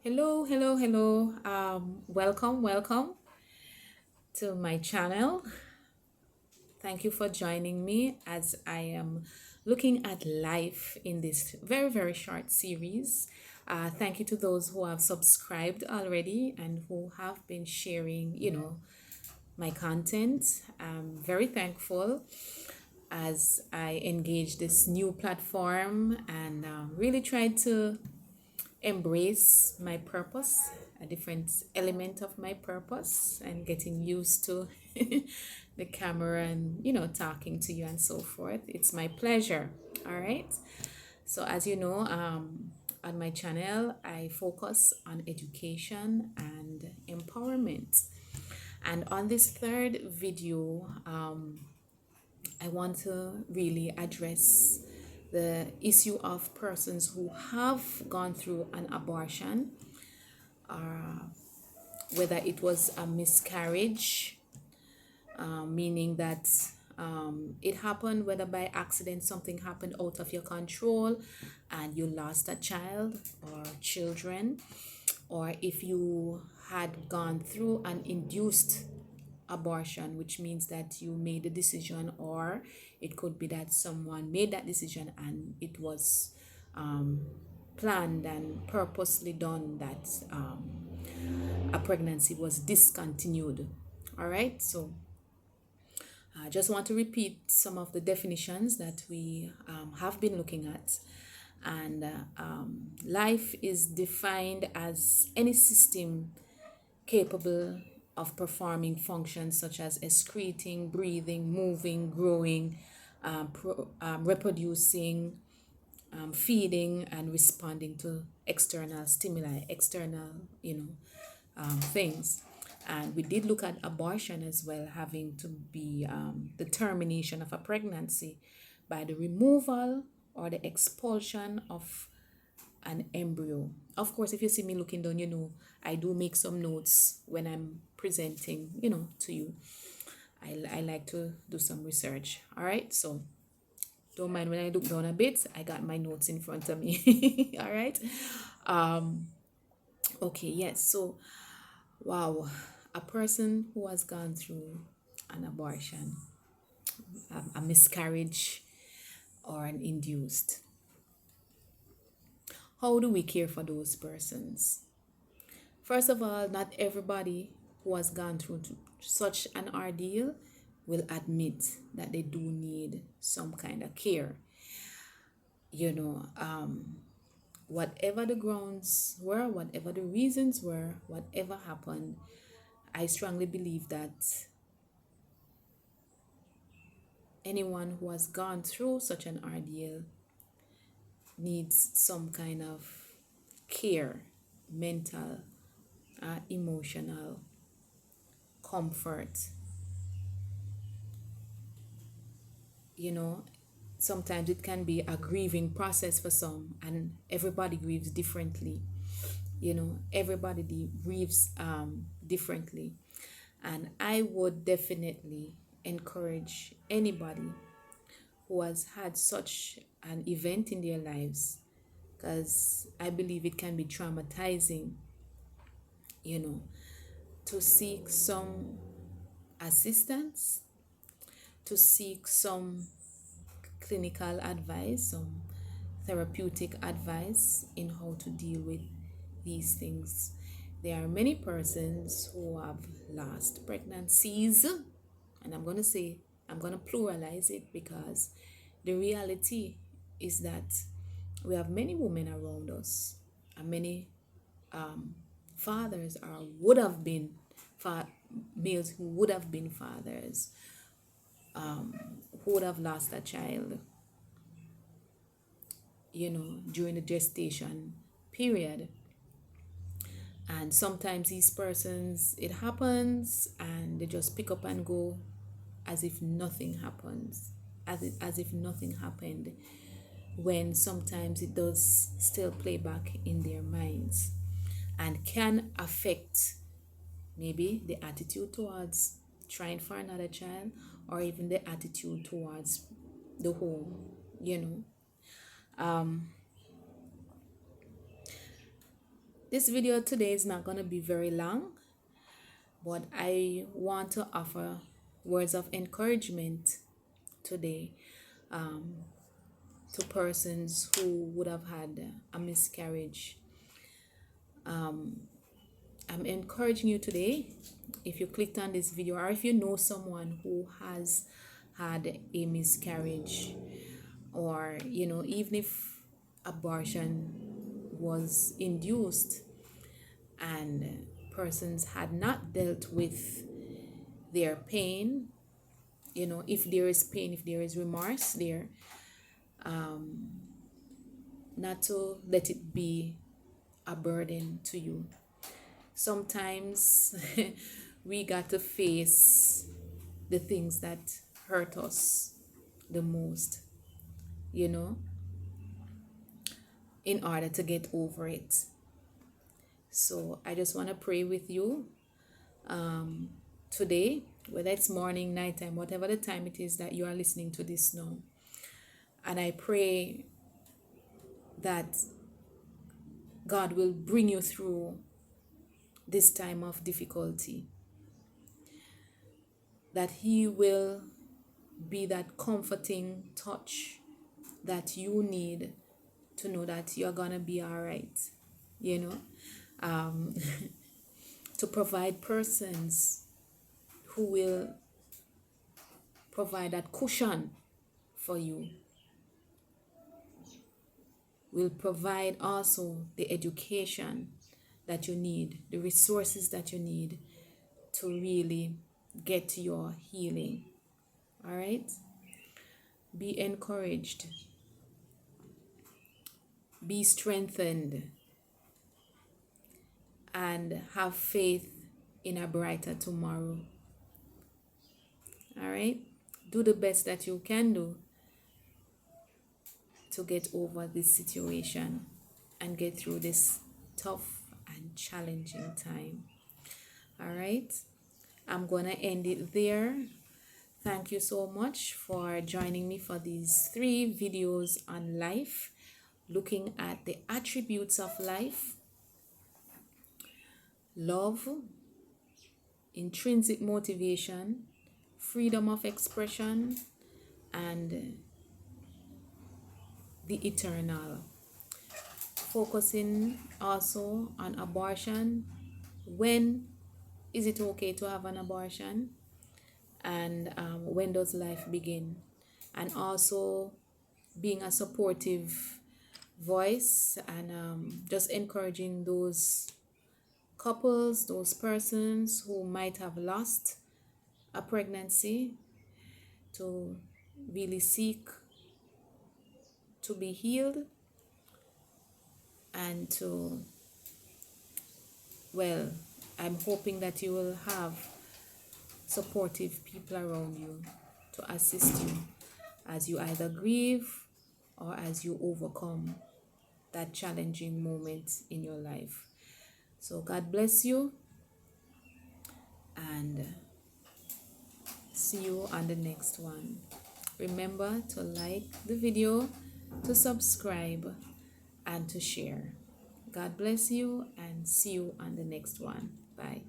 Hello, hello, hello. Welcome to my channel. Thank you for joining me as I am looking at life in this very, very short series. Thank you to those who have subscribed already and who have been sharing, my content. I'm very thankful as I engage this new platform and really try to embrace my purpose, a different element of my purpose, and getting used to the camera and, talking to you and so forth. It's my pleasure. All right. So, as you know, on my channel, I focus on education and empowerment. And on this third video, I want to really address the issue of persons who have gone through an abortion, whether it was a miscarriage, meaning that it happened, whether by accident something happened out of your control and you lost a child or children, or if you had gone through an induced abortion, which means that you made a decision, or it could be that someone made that decision and it was planned and purposely done, that a pregnancy was discontinued. All right, so I just want to repeat some of the definitions that we have been looking at. And life is defined as any system capable of performing functions such as excreting, breathing, moving, growing, reproducing, feeding, and responding to external stimuli, external, things. And we did look at abortion as well, having to be the termination of a pregnancy by the removal or the expulsion of an embryo. Of course, if you see me looking down, I do make some notes when I'm presenting, to you. I like to do some research. All right, so don't mind when I look down a bit. I got my notes in front of me. All right. Okay, yes. So, wow, a person who has gone through an abortion, a miscarriage, or an induced. How do we care for those persons? First of all, not everybody who has gone through such an ordeal will admit that they do need some kind of care. You know, whatever the grounds were, whatever the reasons were, whatever happened, I strongly believe that anyone who has gone through such an ordeal needs some kind of care, mental, emotional comfort. You know, sometimes it can be a grieving process for some, and everybody grieves differently. Everybody grieves differently. And I would definitely encourage anybody who has had such an event in their lives, because I believe it can be traumatizing, you know, to seek some assistance, to seek some clinical advice, some therapeutic advice in how to deal with these things. There are many persons who have lost pregnancies, and I'm going to pluralize it, because the reality is that we have many women around us, and many fathers or would have been males who would have been fathers, who would have lost a child, during the gestation period. And sometimes these persons, it happens and they just pick up and go as if nothing happens, as if nothing happened, when sometimes it does still play back in their minds and can affect maybe the attitude towards trying for another child, or even the attitude towards the home. This video today is not going to be very long, but I want to offer words of encouragement today to persons who would have had a miscarriage. I'm encouraging you today, if you clicked on this video, or if you know someone who has had a miscarriage, or even if abortion was induced and persons had not dealt with their pain, if there is pain, if there is remorse there, not to let it be a burden to you. Sometimes we got to face the things that hurt us the most, in order to get over it. So I just want to pray with you today, whether it's morning, nighttime, whatever the time it is that you are listening to this now. And I pray that God will bring you through this time of difficulty, that He will be that comforting touch that you need to know that you're gonna be all right, to provide persons who will provide that cushion for you, will provide also the education that you need, the resources that you need to really get to your healing. All right? Be encouraged. Be strengthened. And have faith in a brighter tomorrow. All right? Do the best that you can do to get over this situation and get through this tough and challenging time. All right? I'm going to end it there. Thank you so much for joining me for these 3 videos on life, looking at the attributes of life: love, intrinsic motivation, freedom of expression, and the eternal. Focusing also on abortion. When is it okay to have an abortion? And when does life begin? And also being a supportive voice and just encouraging those couples, those persons who might have lost a pregnancy, to really seek to be healed and to, I'm hoping that you will have supportive people around you to assist you as you either grieve or as you overcome that challenging moment in your life. So God bless you, and see you on the next one. Remember to like the video, to subscribe, and to share. God bless you, and see you on the next one. Bye.